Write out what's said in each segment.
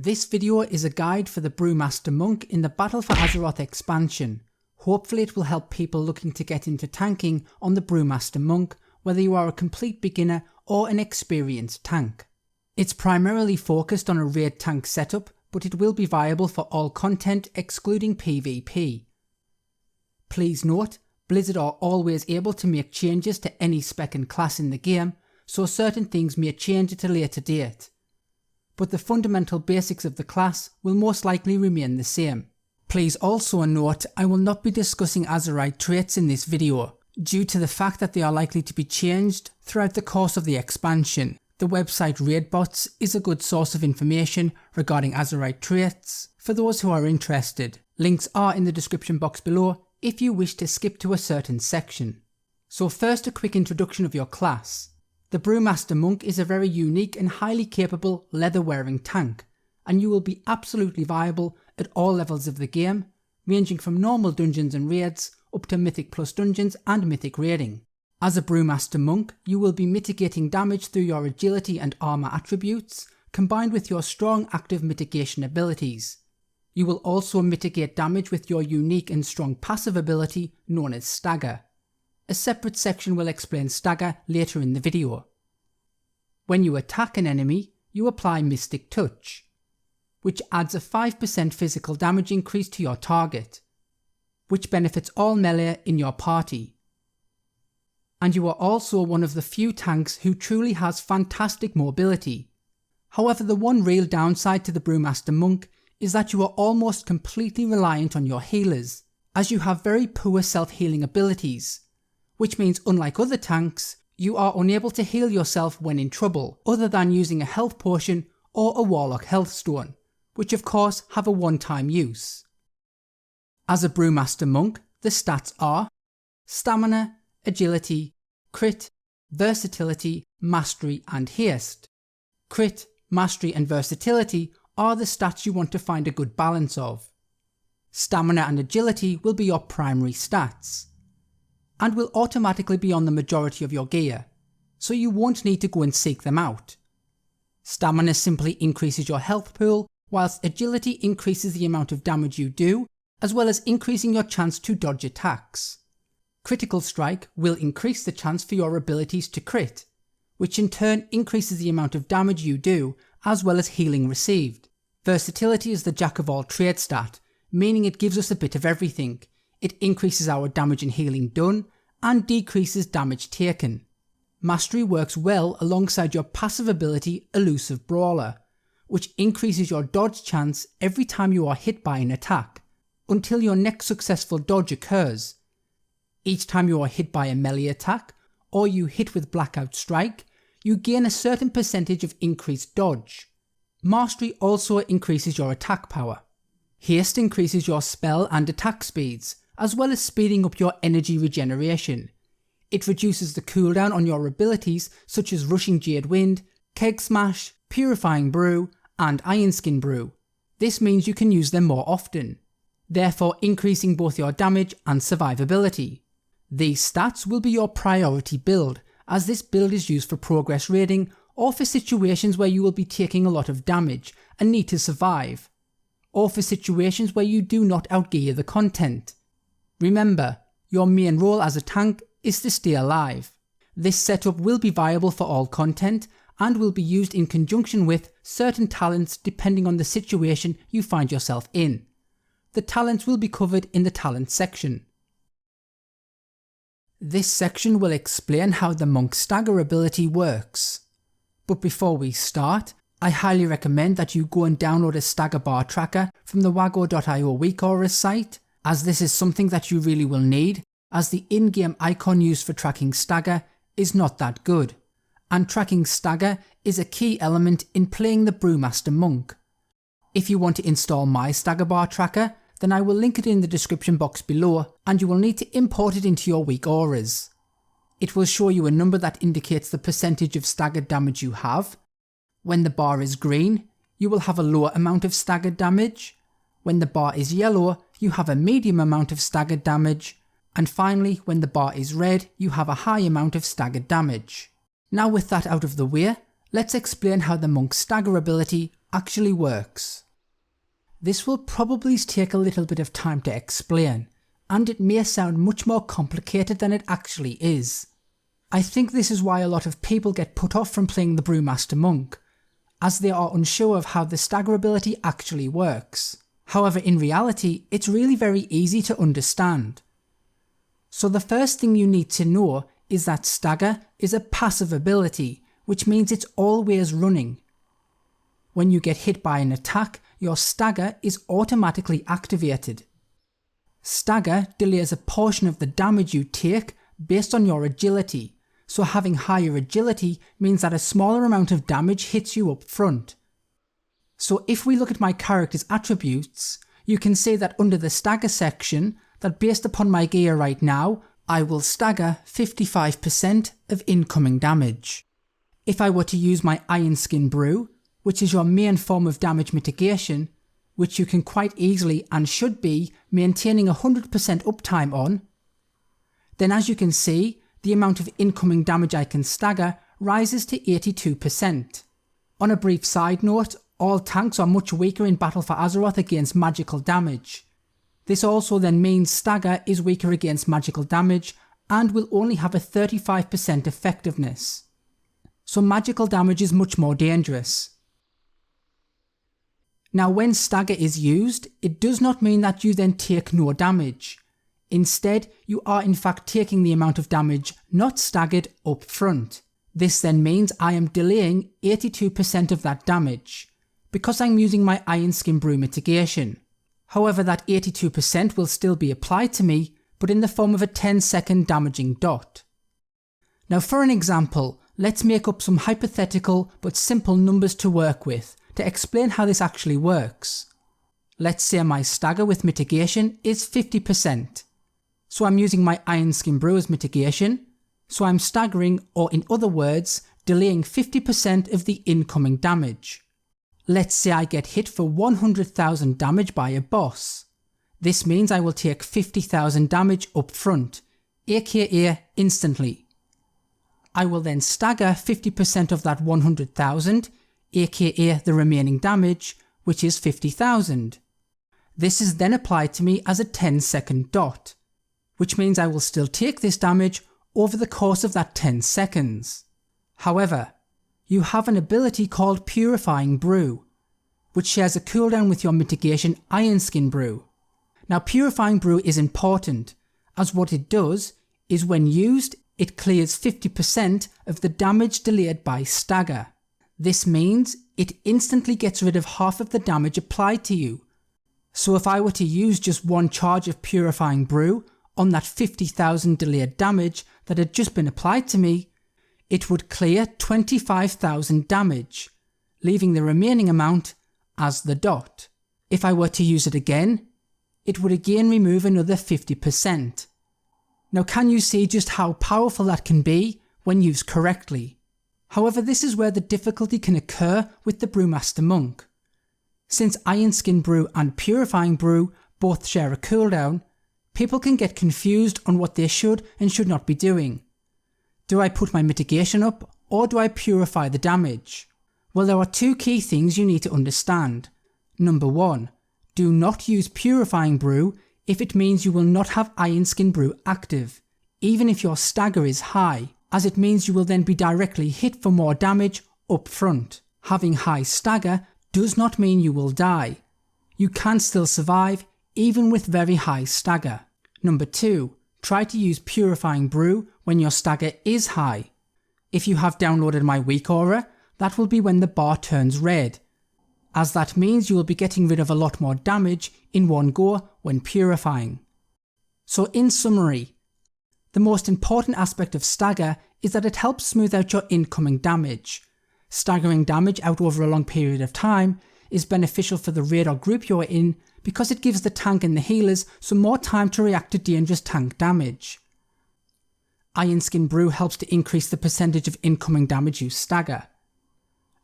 This video is a guide for the Brewmaster Monk in the Battle for Azeroth Expansion. Hopefully it will help people looking to get into tanking on the Brewmaster Monk, whether you are a complete beginner or an experienced tank. It's primarily focused on a raid tank setup, but it will be viable for all content excluding PvP. Please note, Blizzard are always able to make changes to any spec and class in the game, so certain things may change at a later date. But the fundamental basics of the class will most likely remain the same. Please also note I will not be discussing Azerite traits in this video, due to the fact that they are likely to be changed throughout the course of the expansion. The website Raidbots is a good source of information regarding Azerite traits for those who are interested. Links are in the description box below if you wish to skip to a certain section. So first, a quick introduction of your class. The Brewmaster Monk is a very unique and highly capable leather-wearing tank, and you will be absolutely viable at all levels of the game, ranging from normal dungeons and raids up to Mythic Plus dungeons and Mythic raiding. As a Brewmaster Monk, you will be mitigating damage through your agility and armour attributes, combined with your strong active mitigation abilities. You will also mitigate damage with your unique and strong passive ability known as Stagger. A separate section will explain Stagger later in the video. When you attack an enemy, you apply Mystic Touch, which adds a 5% physical damage increase to your target, which benefits all melee in your party. And you are also one of the few tanks who truly has fantastic mobility. However, the one real downside to the Brewmaster Monk is that you are almost completely reliant on your healers, as you have very poor self-healing abilities, which means unlike other tanks, you are unable to heal yourself when in trouble, other than using a health potion or a Warlock health stone, which of course have a one-time use. As a Brewmaster Monk, the stats are Stamina, Agility, Crit, Versatility, Mastery and Haste. Crit, Mastery and Versatility are the stats you want to find a good balance of. Stamina and Agility will be your primary stats, and will automatically be on the majority of your gear, so you won't need to go and seek them out. Stamina simply increases your health pool, whilst Agility increases the amount of damage you do, as well as increasing your chance to dodge attacks. Critical Strike will increase the chance for your abilities to crit, which in turn increases the amount of damage you do, as well as healing received. Versatility is the jack of all trades stat, meaning it gives us a bit of everything. It increases our damage and healing done, and decreases damage taken. Mastery works well alongside your passive ability Elusive Brawler, which increases your dodge chance every time you are hit by an attack, until your next successful dodge occurs. Each time you are hit by a melee attack, or you hit with Blackout Strike, you gain a certain percentage of increased dodge. Mastery also increases your attack power. Haste increases your spell and attack speeds, as well as speeding up your energy regeneration. It reduces the cooldown on your abilities such as Rushing Jade Wind, Keg Smash, Purifying Brew and Iron Skin Brew. This means you can use them more often, therefore increasing both your damage and survivability. These stats will be your priority build, as this build is used for progress raiding or for situations where you will be taking a lot of damage and need to survive, or for situations where you do not outgear the content. Remember, your main role as a tank is to stay alive. This setup will be viable for all content and will be used in conjunction with certain talents depending on the situation you find yourself in. The talents will be covered in the talent section. This section will explain how the Monk's Stagger ability works. But before we start, I highly recommend that you go and download a Stagger bar tracker from the wago.io weak auras site, as this is something that you really will need, as the in-game icon used for tracking Stagger is not that good, and tracking Stagger is a key element in playing the Brewmaster Monk. If you want to install my Stagger bar tracker, then I will link it in the description box below, and you will need to import it into your weak auras. It will show you a number that indicates the percentage of staggered damage you have. When the bar is green, you will have a lower amount of staggered damage. When the bar is yellow, you have a medium amount of staggered damage. And finally, when the bar is red, you have a high amount of staggered damage. Now with that out of the way, let's explain how the Monk's Stagger ability actually works. This will probably take a little bit of time to explain, and it may sound much more complicated than it actually is. I think this is why a lot of people get put off from playing the Brewmaster Monk, as they are unsure of how the Stagger ability actually works. However, in reality, it's really very easy to understand. So the first thing you need to know is that Stagger is a passive ability, which means it's always running. When you get hit by an attack, your Stagger is automatically activated. Stagger delays a portion of the damage you take based on your agility, so having higher agility means that a smaller amount of damage hits you up front. So if we look at my character's attributes, you can see that under the Stagger section, that based upon my gear right now, I will stagger 55% of incoming damage. If I were to use my Iron Skin Brew, which is your main form of damage mitigation, which you can quite easily and should be maintaining 100% uptime on, then as you can see, the amount of incoming damage I can stagger rises to 82%. On a brief side note, all tanks are much weaker in Battle for Azeroth against magical damage. This also then means Stagger is weaker against magical damage and will only have a 35% effectiveness. So magical damage is much more dangerous. Now when Stagger is used, it does not mean that you then take no damage. Instead, you are in fact taking the amount of damage not staggered up front. This then means I am delaying 82% of that damage, because I'm using my Iron Skin Brew mitigation. However, that 82% will still be applied to me, but in the form of a 10-second damaging dot. Now for an example, let's make up some hypothetical but simple numbers to work with to explain how this actually works. Let's say my stagger with mitigation is 50%. So I'm using my Iron Skin Brew as mitigation, so I'm staggering, or in other words, delaying 50% of the incoming damage. Let's say I get hit for 100,000 damage by a boss. This means I will take 50,000 damage up front, aka instantly. I will then stagger 50% of that 100,000, aka the remaining damage, which is 50,000. This is then applied to me as a 10-second dot, which means I will still take this damage over the course of that 10 seconds. However, you have an ability called Purifying Brew, which shares a cooldown with your mitigation Iron Skin Brew. Now Purifying Brew is important, as what it does is when used, it clears 50% of the damage delayed by stagger. This means it instantly gets rid of half of the damage applied to you. So if I were to use just one charge of Purifying Brew on that 50,000 delayed damage that had just been applied to me, it would clear 25,000 damage, leaving the remaining amount as the dot. If I were to use it again, it would again remove another 50%. Now can you see just how powerful that can be when used correctly? However, this is where the difficulty can occur with the Brewmaster Monk. Since Iron Skin Brew and Purifying Brew both share a cooldown, people can get confused on what they should and should not be doing. Do I put my mitigation up, or do I purify the damage? Well, there are two key things you need to understand. Number 1, do not use Purifying Brew if it means you will not have Iron Skin Brew active, even if your stagger is high, as it means you will then be directly hit for more damage up front. Having high stagger does not mean you will die. You can still survive even with very high stagger. Number 2, try to use Purifying Brew when your stagger is high. If you have downloaded my weak aura, that will be when the bar turns red, as that means you will be getting rid of a lot more damage in one go when purifying. So in summary, the most important aspect of stagger is that it helps smooth out your incoming damage. Staggering damage out over a long period of time is beneficial for the raid or group you're in because it gives the tank and the healers some more time to react to dangerous tank damage. Iron Skin Brew helps to increase the percentage of incoming damage you stagger,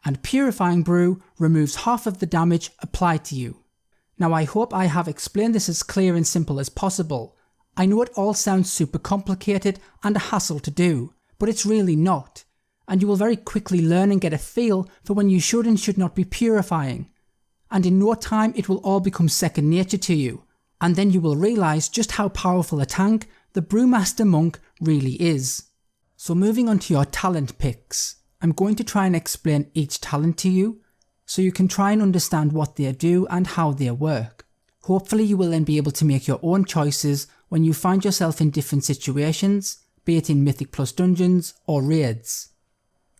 and Purifying Brew removes half of the damage applied to you. Now I hope I have explained this as clear and simple as possible. I know it all sounds super complicated and a hassle to do, but it's really not, and you will very quickly learn and get a feel for when you should and should not be purifying. And in no time it will all become second nature to you, and then you will realise just how powerful a tank the Brewmaster Monk really is. So moving on to your talent picks, I'm going to try and explain each talent to you, so you can try and understand what they do and how they work. Hopefully you will then be able to make your own choices when you find yourself in different situations, be it in Mythic Plus dungeons or raids.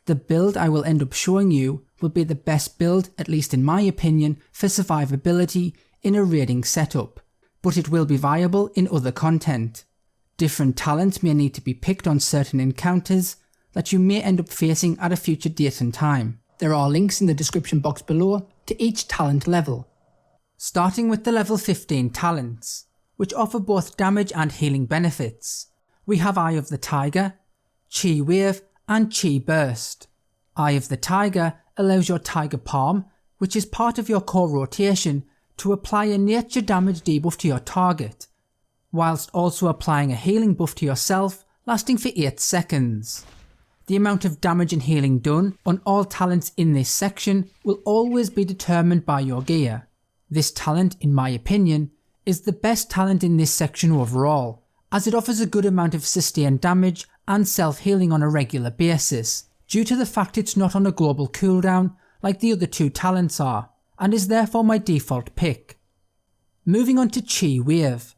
The build I will end up showing you will be the best build, at least in my opinion, for survivability in a raiding setup, but it will be viable in other content. Different talents may need to be picked on certain encounters that you may end up facing at a future date and time. There are links in the description box below to each talent level. Starting with the level 15 talents, which offer both damage and healing benefits. We have Eye of the Tiger, Chi Wave and Chi Burst. Eye of the Tiger allows your Tiger Palm, which is part of your core rotation, to apply a nature damage debuff to your target, whilst also applying a healing buff to yourself lasting for 8 seconds. The amount of damage and healing done on all talents in this section will always be determined by your gear. This talent, in my opinion, is the best talent in this section overall, as it offers a good amount of sustained damage and self-healing on a regular basis, due to the fact it's not on a global cooldown like the other two talents are, and is therefore my default pick. Moving on to Chi Wave.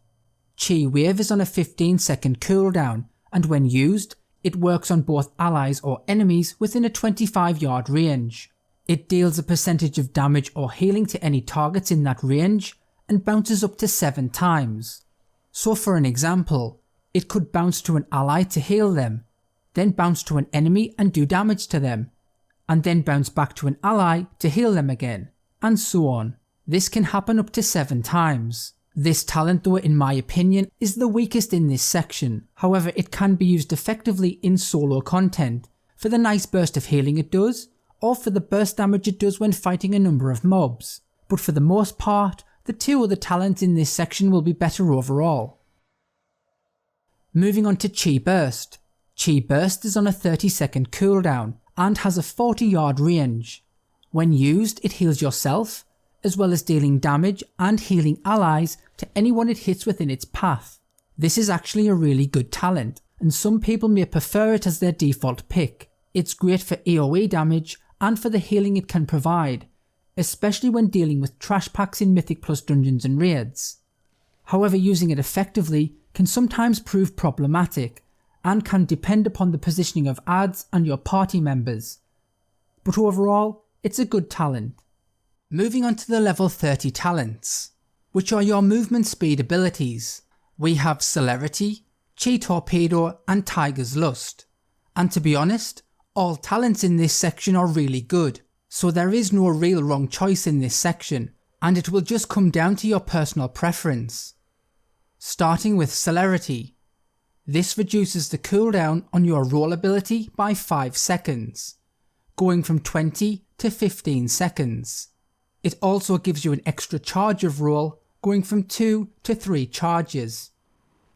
Chi Wave is on a 15-second cooldown, and when used, it works on both allies or enemies within a 25-yard range. It deals a percentage of damage or healing to any targets in that range, and bounces up to 7 times. So for an example, it could bounce to an ally to heal them, then bounce to an enemy and do damage to them, and then bounce back to an ally to heal them again, and so on. This can happen up to 7 times. This talent, though, in my opinion, is the weakest in this section. However, it can be used effectively in solo content, for the nice burst of healing it does, or for the burst damage it does when fighting a number of mobs. But for the most part, the two other talents in this section will be better overall. Moving on to Chi Burst. Chi Burst is on a 30-second cooldown, and has a 40-yard range. When used, it heals yourself, as well as dealing damage and healing allies to anyone it hits within its path. This is actually a really good talent, and some people may prefer it as their default pick. It's great for AoE damage and for the healing it can provide, especially when dealing with trash packs in Mythic Plus dungeons and raids. However, using it effectively can sometimes prove problematic, and can depend upon the positioning of adds and your party members. But overall, it's a good talent. Moving on to the level 30 talents, which are your movement speed abilities. We have Celerity, Chi Torpedo and Tiger's Lust. And to be honest, all talents in this section are really good, so there is no real wrong choice in this section, and it will just come down to your personal preference. Starting with Celerity. This reduces the cooldown on your roll ability by 5 seconds, going from 20 to 15 seconds. It also gives you an extra charge of roll, going from 2 to 3 charges.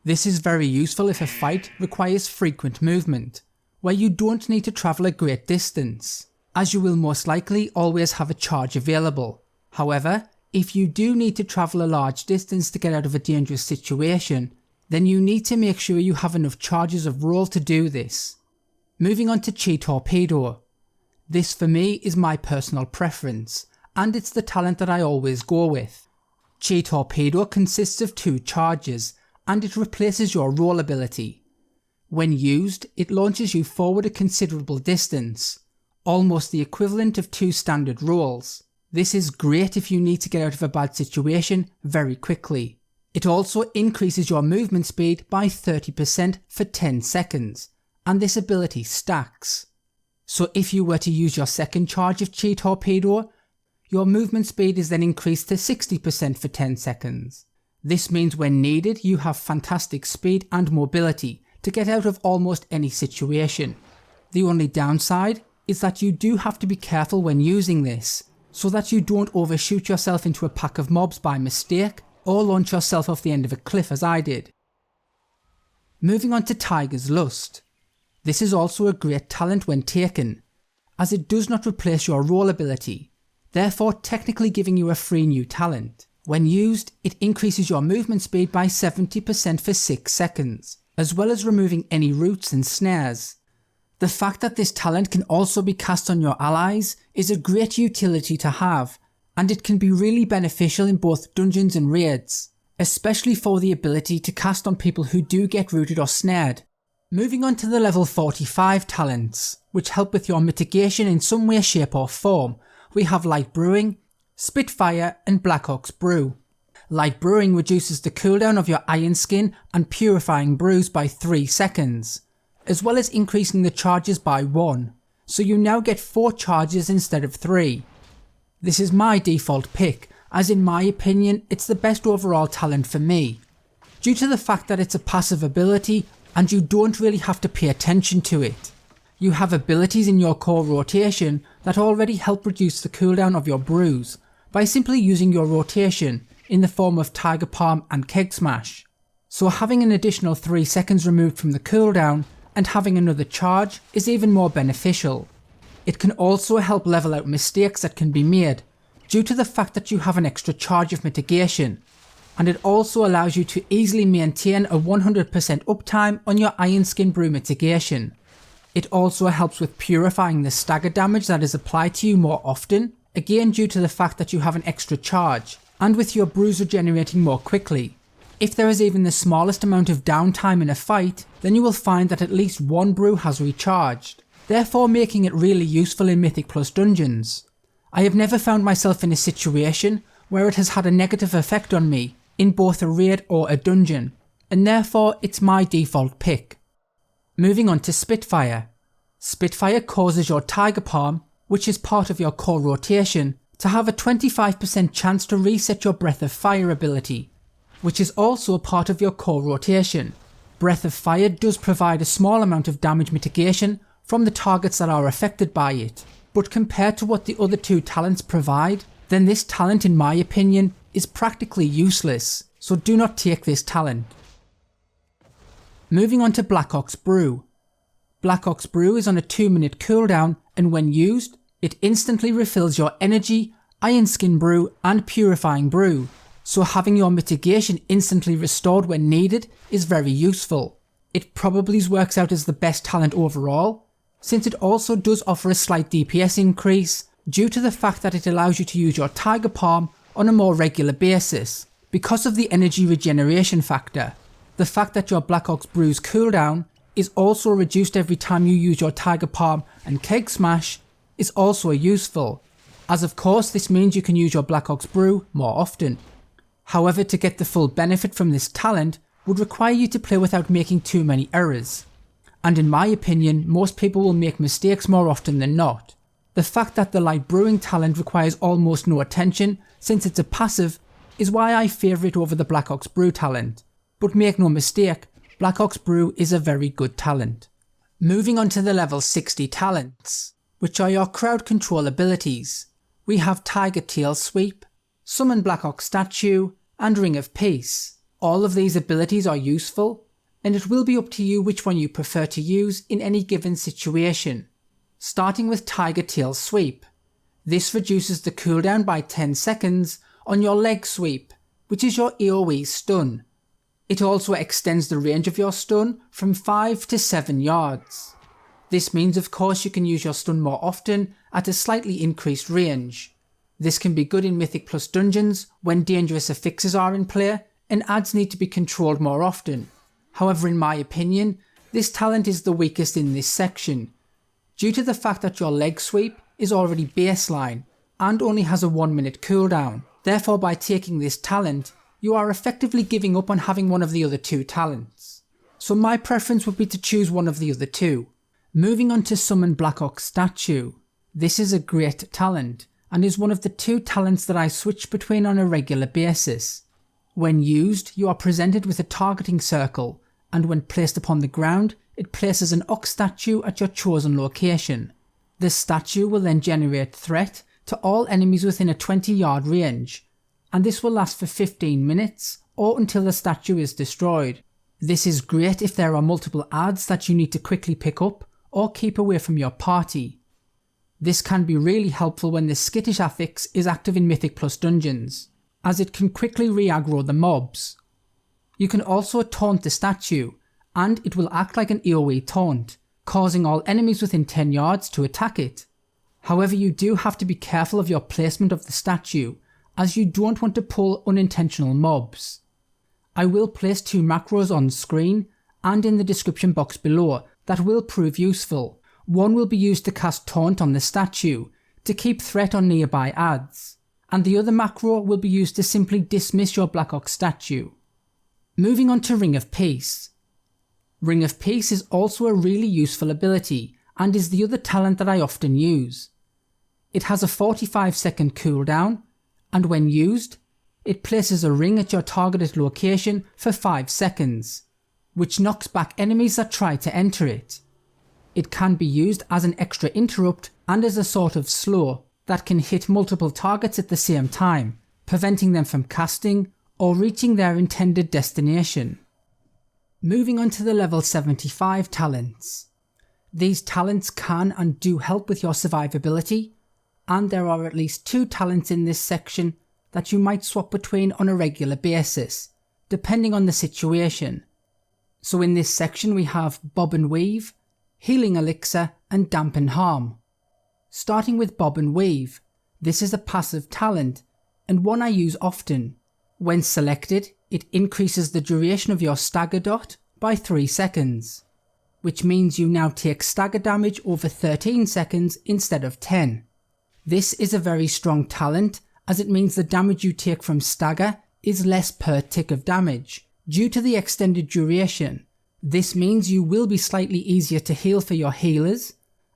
This is very useful if a fight requires frequent movement, where you don't need to travel a great distance, as you will most likely always have a charge available. However, if you do need to travel a large distance to get out of a dangerous situation, then you need to make sure you have enough charges of roll to do this. Moving on to Chi Torpedo. This for me is my personal preference, and it's the talent that I always go with. Chi Torpedo consists of 2 charges, and it replaces your roll ability. When used, it launches you forward a considerable distance, almost the equivalent of 2 standard rolls. This is great if you need to get out of a bad situation very quickly. It also increases your movement speed by 30% for 10 seconds, and this ability stacks. So if you were to use your second charge of Chi Torpedo, your movement speed is then increased to 60% for 10 seconds. This means when needed you have fantastic speed and mobility to get out of almost any situation. The only downside is that you do have to be careful when using this, so that you don't overshoot yourself into a pack of mobs by mistake, or launch yourself off the end of a cliff as I did. Moving on to Tiger's Lust. This is also a great talent when taken, as it does not replace your roll ability, therefore technically giving you a free new talent. When used, it increases your movement speed by 70% for 6 seconds, as well as removing any roots and snares. The fact that this talent can also be cast on your allies is a great utility to have, and it can be really beneficial in both dungeons and raids, especially for the ability to cast on people who do get rooted or snared. Moving on to the level 45 talents, which help with your mitigation in some way, shape or form, we have Light Brewing, Spitfire and Black Ox Brew. Light Brewing reduces the cooldown of your Iron Skin and Purifying Brews by 3 seconds, as well as increasing the charges by 1, so you now get 4 charges instead of 3. This is my default pick, as in my opinion it's the best overall talent for me, due to the fact that it's a passive ability and you don't really have to pay attention to it. You have abilities in your core rotation that already help reduce the cooldown of your brews by simply using your rotation in the form of Tiger Palm and Keg Smash. So having an additional 3 seconds removed from the cooldown and having another charge is even more beneficial. It can also help level out mistakes that can be made due to the fact that you have an extra charge of mitigation, and it also allows you to easily maintain a 100% uptime on your Iron Skin brew mitigation. It also helps with purifying the stagger damage that is applied to you more often, again due to the fact that you have an extra charge, and with your brews regenerating more quickly. If there is even the smallest amount of downtime in a fight, then you will find that at least one brew has recharged, therefore making it really useful in Mythic Plus dungeons. I have never found myself in a situation where it has had a negative effect on me in both a raid or a dungeon, and therefore it's my default pick. Moving on to Spitfire. Spitfire causes your Tiger Palm, which is part of your core rotation, to have a 25% chance to reset your Breath of Fire ability, which is also part of your core rotation. Breath of Fire does provide a small amount of damage mitigation from the targets that are affected by it, but compared to what the other 2 talents provide, then this talent in my opinion is practically useless, so do not take this talent. Moving on to Black Ox Brew. Black Ox Brew is on a 2-minute cooldown, and when used, it instantly refills your energy, Iron Skin Brew and Purifying Brew, so having your mitigation instantly restored when needed is very useful. It probably works out as the best talent overall, since it also does offer a slight DPS increase due to the fact that it allows you to use your Tiger Palm on a more regular basis because of the energy regeneration factor. The fact that your Black Ox Brew's cooldown is also reduced every time you use your Tiger Palm and Keg Smash is also useful, as of course this means you can use your Black Ox Brew more often. However, to get the full benefit from this talent would require you to play without making too many errors, and in my opinion most people will make mistakes more often than not. The fact that the Light Brewing talent requires almost no attention since it's a passive is why I favour it over the Black Ox Brew talent, but make no mistake, Black Ox Brew is a very good talent. Moving on to the level 60 talents, which are your crowd control abilities. We have Tiger Tail Sweep, Summon Black Ox Statue and Ring of Peace. All of these abilities are useful, and it will be up to you which one you prefer to use in any given situation. Starting with Tiger Tail Sweep. This reduces the cooldown by 10 seconds on your leg sweep, which is your AoE stun. It also extends the range of your stun from 5 to 7 yards. This means of course you can use your stun more often at a slightly increased range. This can be good in Mythic Plus dungeons when dangerous affixes are in play and adds need to be controlled more often. However, in my opinion, this talent is the weakest in this section, due to the fact that your leg sweep is already baseline and only has a 1-minute cooldown. Therefore, by taking this talent, you are effectively giving up on having one of the other 2 talents. So my preference would be to choose one of the other 2. Moving on to Summon Black Ox Statue. This is a great talent and is one of the 2 talents that I switch between on a regular basis. When used, you are presented with a targeting circle, and when placed upon the ground, it places an ox statue at your chosen location. The statue will then generate threat to all enemies within a 20-yard range, and this will last for 15 minutes or until the statue is destroyed. This is great if there are multiple adds that you need to quickly pick up or keep away from your party. This can be really helpful when the skittish affix is active in Mythic Plus dungeons, as it can quickly re-aggro the mobs. You can also taunt the statue, and it will act like an AoE taunt, causing all enemies within 10 yards to attack it. However, you do have to be careful of your placement of the statue, as you don't want to pull unintentional mobs. I will place 2 macros on screen and in the description box below that will prove useful. One will be used to cast taunt on the statue to keep threat on nearby adds, and the other macro will be used to simply dismiss your Black Ox statue. Moving on to Ring of Peace. Ring of Peace is also a really useful ability and is the other talent that I often use. It has a 45-second cooldown, and when used, it places a ring at your targeted location for 5 seconds, which knocks back enemies that try to enter it. It can be used as an extra interrupt and as a sort of slow that can hit multiple targets at the same time, preventing them from casting or reaching their intended destination. Moving on to the level 75 talents. These talents can and do help with your survivability, and there are at least 2 talents in this section that you might swap between on a regular basis, depending on the situation. So in this section we have Bob and Weave, Healing Elixir and Dampen Harm. Starting with Bob and Weave, this is a passive talent and one I use often. When selected, it increases the duration of your stagger dot by 3 seconds, which means you now take stagger damage over 13 seconds instead of 10. This is a very strong talent, as it means the damage you take from stagger is less per tick of damage, due to the extended duration. This means you will be slightly easier to heal for your healers,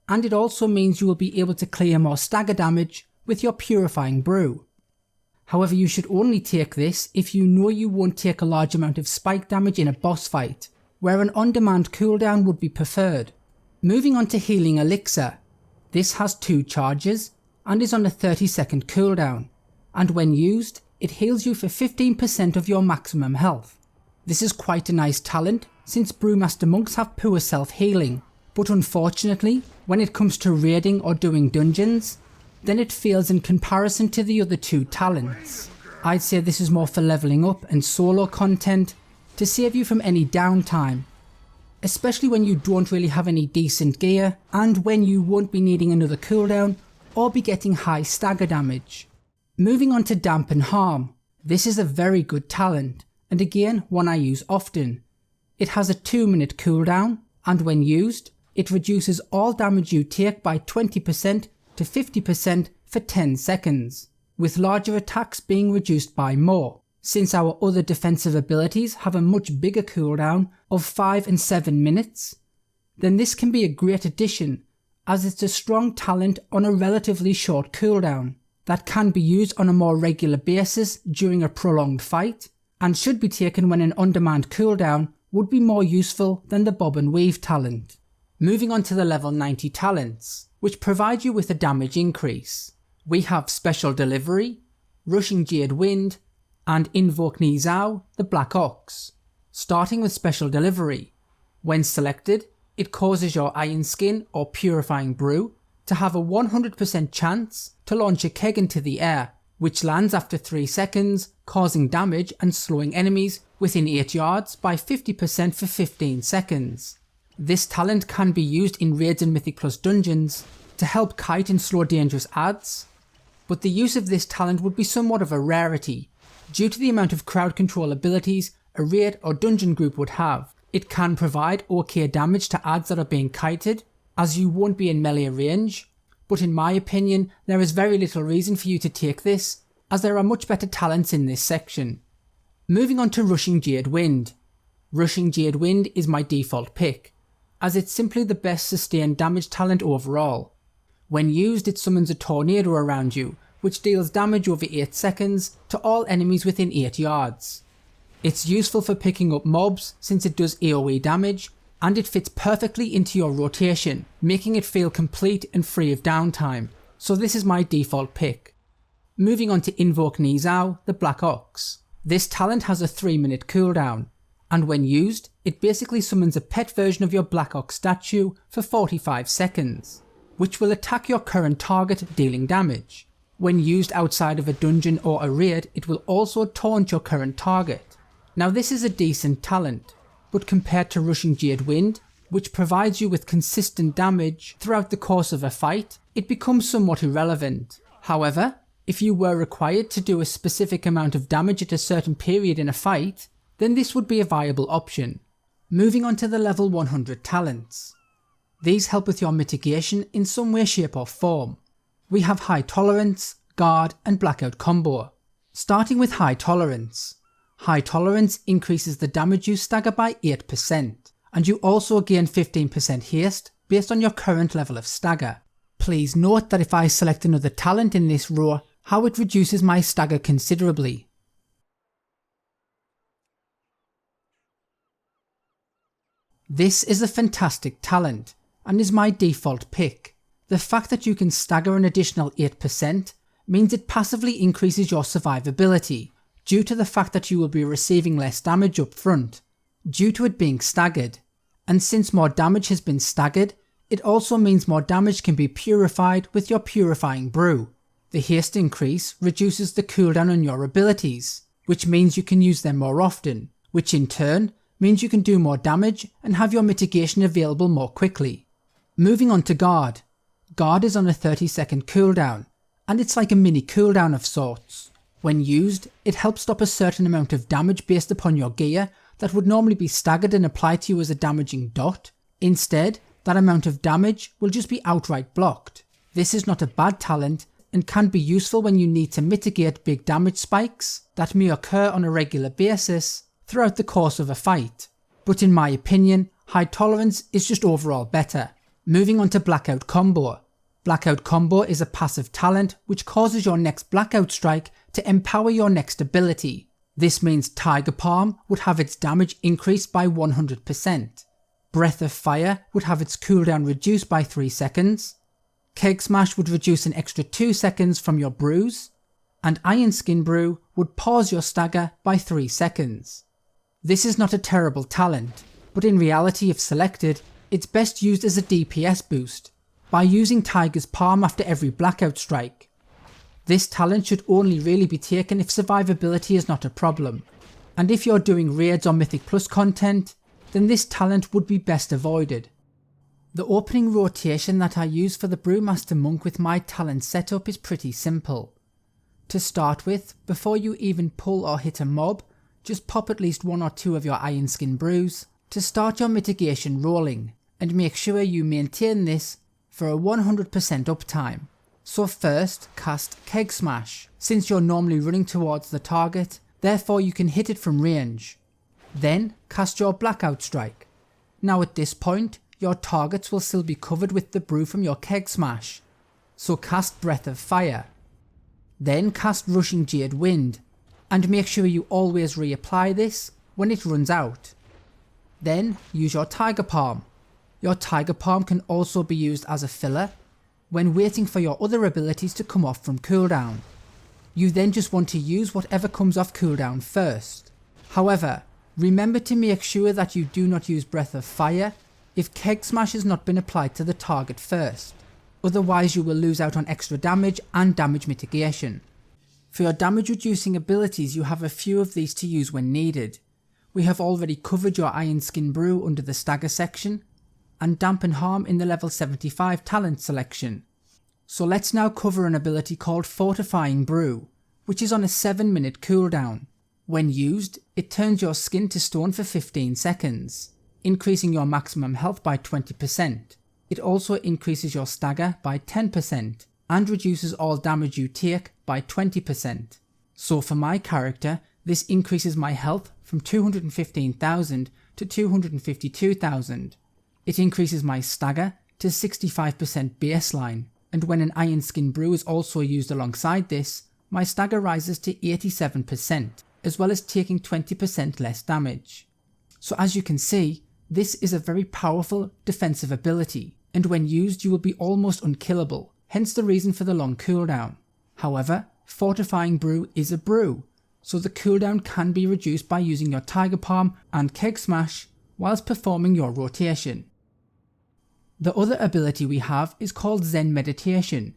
and it also means you will be able to clear more stagger damage with your purifying brew. However, you should only take this if you know you won't take a large amount of spike damage in a boss fight, where an on-demand cooldown would be preferred. Moving on to Healing Elixir. This has 2 charges and is on a 30-second cooldown, and when used, it heals you for 15% of your maximum health. This is quite a nice talent since Brewmaster Monks have poor self-healing, but unfortunately, when it comes to raiding or doing dungeons, then it fails in comparison to the other 2 talents. I'd say this is more for leveling up and solo content to save you from any downtime, especially when you don't really have any decent gear and when you won't be needing another cooldown or be getting high stagger damage. Moving on to Dampen Harm. This is a very good talent, and again one I use often. It has a 2-minute cooldown, and when used, it reduces all damage you take by 20% to 50% for 10 seconds, with larger attacks being reduced by more. Since our other defensive abilities have a much bigger cooldown of 5 and 7 minutes, then this can be a great addition, as it's a strong talent on a relatively short cooldown that can be used on a more regular basis during a prolonged fight, and should be taken when an on-demand cooldown would be more useful than the Bob and Weave talent. Moving on to the level 90 talents, which provide you with a damage increase. We have Special Delivery, Rushing Jade Wind, and Invoke Nizao, the Black Ox. Starting with Special Delivery. When selected, it causes your Iron Skin or Purifying Brew to have a 100% chance to launch a keg into the air, which lands after 3 seconds, causing damage and slowing enemies within 8 yards by 50% for 15 seconds. This talent can be used in raids and Mythic Plus dungeons to help kite and slow dangerous adds, but the use of this talent would be somewhat of a rarity, due to the amount of crowd control abilities a raid or dungeon group would have. It can provide OK damage to adds that are being kited, as you won't be in melee range, but in my opinion there is very little reason for you to take this, as there are much better talents in this section. Moving on to Rushing Jade Wind. Rushing Jade Wind is my default pick, as it's simply the best sustained damage talent overall. When used, it summons a tornado around you, which deals damage over 8 seconds to all enemies within 8 yards. It's useful for picking up mobs since it does AoE damage, and it fits perfectly into your rotation, making it feel complete and free of downtime, so this is my default pick. Moving on to Invoke Nizao, the Black Ox. This talent has a 3-minute cooldown, and when used, It basically summons a pet version of your Black Ox statue for 45 seconds, which will attack your current target, dealing damage. When used outside of a dungeon or a raid, it will also taunt your current target. Now this is a decent talent, but compared to Rushing Jade Wind, which provides you with consistent damage throughout the course of a fight, it becomes somewhat irrelevant. However, if you were required to do a specific amount of damage at a certain period in a fight, then this would be a viable option. Moving on to the level 100 talents. These help with your mitigation in some way, shape or form. We have High Tolerance, Guard and Blackout Combo. Starting with High Tolerance. High Tolerance increases the damage you stagger by 8%, and you also gain 15% haste based on your current level of stagger. Please note that if I select another talent in this row, how it reduces my stagger considerably. This is a fantastic talent, and is my default pick. The fact that you can stagger an additional 8% means it passively increases your survivability, due to the fact that you will be receiving less damage up front, due to it being staggered. And since more damage has been staggered, it also means more damage can be purified with your Purifying Brew. The haste increase reduces the cooldown on your abilities, which means you can use them more often, which in turn means you can do more damage and have your mitigation available more quickly. Moving on to Guard. Guard is on a 30-second cooldown, and it's like a mini cooldown of sorts. When used, it helps stop a certain amount of damage based upon your gear that would normally be staggered and applied to you as a damaging dot. Instead, that amount of damage will just be outright blocked. This is not a bad talent and can be useful when you need to mitigate big damage spikes that may occur on a regular basis throughout the course of a fight. But in my opinion, High Tolerance is just overall better. Moving on to Blackout Combo. Blackout Combo is a passive talent which causes your next Blackout Strike to empower your next ability. This means Tiger Palm would have its damage increased by 100%. Breath of Fire would have its cooldown reduced by 3 seconds. Keg Smash would reduce an extra 2 seconds from your brews. And Iron Skin Brew would pause your stagger by 3 seconds. This is not a terrible talent, but in reality if selected, it's best used as a DPS boost, by using Tiger's Palm after every Blackout Strike. This talent should only really be taken if survivability is not a problem, and if you're doing raids or Mythic Plus content, then this talent would be best avoided. The opening rotation that I use for the Brewmaster Monk with my talent setup is pretty simple. To start with, before you even pull or hit a mob, just pop at least 1 or 2 of your Iron Skin Brews to start your mitigation rolling, and make sure you maintain this for a 100% uptime. So first, cast Keg Smash, since you're normally running towards the target, therefore you can hit it from range. Then cast your Blackout Strike. Now at this point, your targets will still be covered with the brew from your Keg Smash, so cast Breath of Fire. Then cast Rushing Jade Wind, and make sure you always reapply this when it runs out. Then use your Tiger Palm. Your Tiger Palm can also be used as a filler when waiting for your other abilities to come off from cooldown. You then just want to use whatever comes off cooldown first. However, remember to make sure that you do not use Breath of Fire if Keg Smash has not been applied to the target first, otherwise you will lose out on extra damage and damage mitigation. For your damage reducing abilities, you have a few of these to use when needed. We have already covered your Iron Skin Brew under the Stagger section, and Dampen Harm in the level 75 talent selection. So let's now cover an ability called Fortifying Brew, which is on a 7-minute cooldown. When used, it turns your skin to stone for 15 seconds, increasing your maximum health by 20%. It also increases your stagger by 10% and reduces all damage you take by 20%. So for my character, this increases my health from 215,000 to 252,000. It increases my stagger to 65% baseline, and when an Iron Skin Brew is also used alongside this, my stagger rises to 87%, as well as taking 20% less damage. So as you can see, this is a very powerful defensive ability, and when used you will be almost unkillable, hence the reason for the long cooldown. However, Fortifying Brew is a brew, so the cooldown can be reduced by using your Tiger Palm and Keg Smash, whilst performing your rotation. The other ability we have is called Zen Meditation.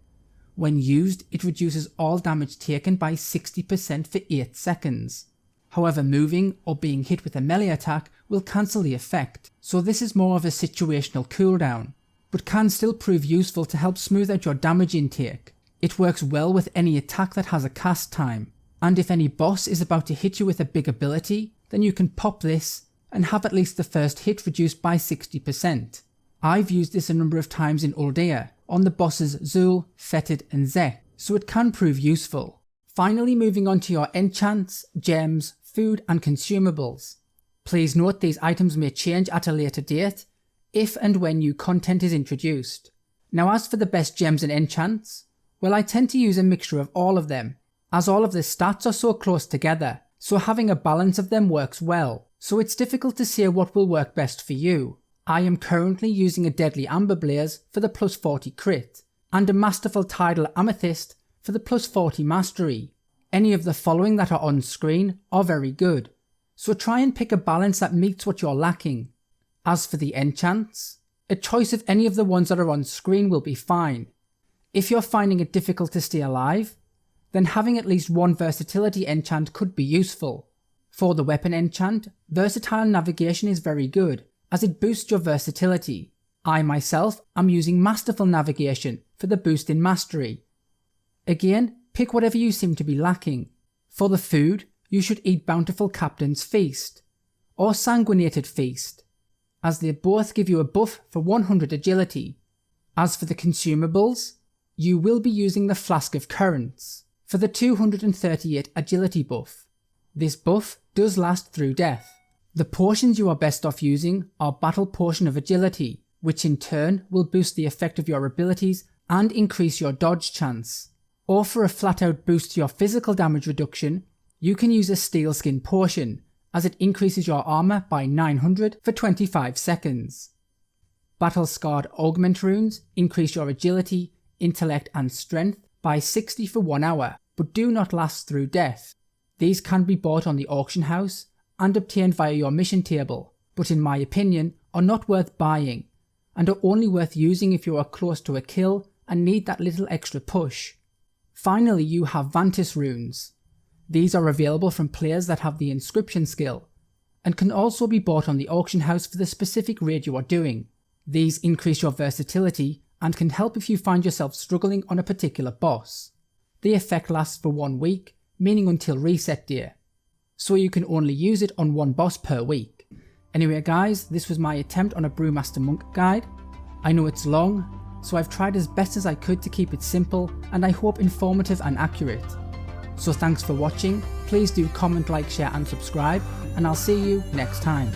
When used, it reduces all damage taken by 60% for 8 seconds. However, moving or being hit with a melee attack will cancel the effect, so this is more of a situational cooldown, but can still prove useful to help smooth out your damage intake. It works well with any attack that has a cast time, and if any boss is about to hit you with a big ability, then you can pop this and have at least the first hit reduced by 60%. I've used this a number of times in Uldea on the bosses Zul, Fetid and Zek, so it can prove useful. Finally, moving on to your enchants, gems, food and consumables. Please note these items may change at a later date if and when new content is introduced. Now as for the best gems and enchants, well, I tend to use a mixture of all of them, as all of the stats are so close together, so having a balance of them works well, so it's difficult to say what will work best for you. I am currently using a Deadly Amber Blaze for the plus 40 crit, and a Masterful Tidal Amethyst for the plus 40 mastery. Any of the following that are on screen are very good, so try and pick a balance that meets what you're lacking. As for the enchants, a choice of any of the ones that are on screen will be fine. If you're finding it difficult to stay alive, then having at least one versatility enchant could be useful. For the weapon enchant, Versatile Navigation is very good, as it boosts your versatility. I myself am using Masterful Navigation for the boost in mastery. Again, pick whatever you seem to be lacking. For the food, you should eat Bountiful Captain's Feast, or Sanguinated Feast, as they both give you a buff for 100 agility. As for the consumables, you will be using the Flask of Currents for the 238 agility buff. This buff does last through death. The potions you are best off using are Battle Potion of Agility, which in turn will boost the effect of your abilities and increase your dodge chance. Or for a flat out boost to your physical damage reduction, you can use a Steelskin Potion, as it increases your armor by 900 for 25 seconds. Battle Scarred Augment Runes increase your agility, intellect and strength by 60 for 1 hour, but do not last through death. These can be bought on the auction house and obtained via your mission table, but in my opinion are not worth buying, and are only worth using if you are close to a kill and need that little extra push. Finally, you have Vantis Runes. These are available from players that have the inscription skill, and can also be bought on the auction house for the specific raid you are doing. These increase your versatility and can help if you find yourself struggling on a particular boss. The effect lasts for 1 week, meaning until reset day, so you can only use it on 1 boss per week. Anyway guys, this was my attempt on a Brewmaster Monk guide. I know it's long, so I've tried as best as I could to keep it simple and I hope informative and accurate. So thanks for watching, please do comment, like, share and subscribe, and I'll see you next time.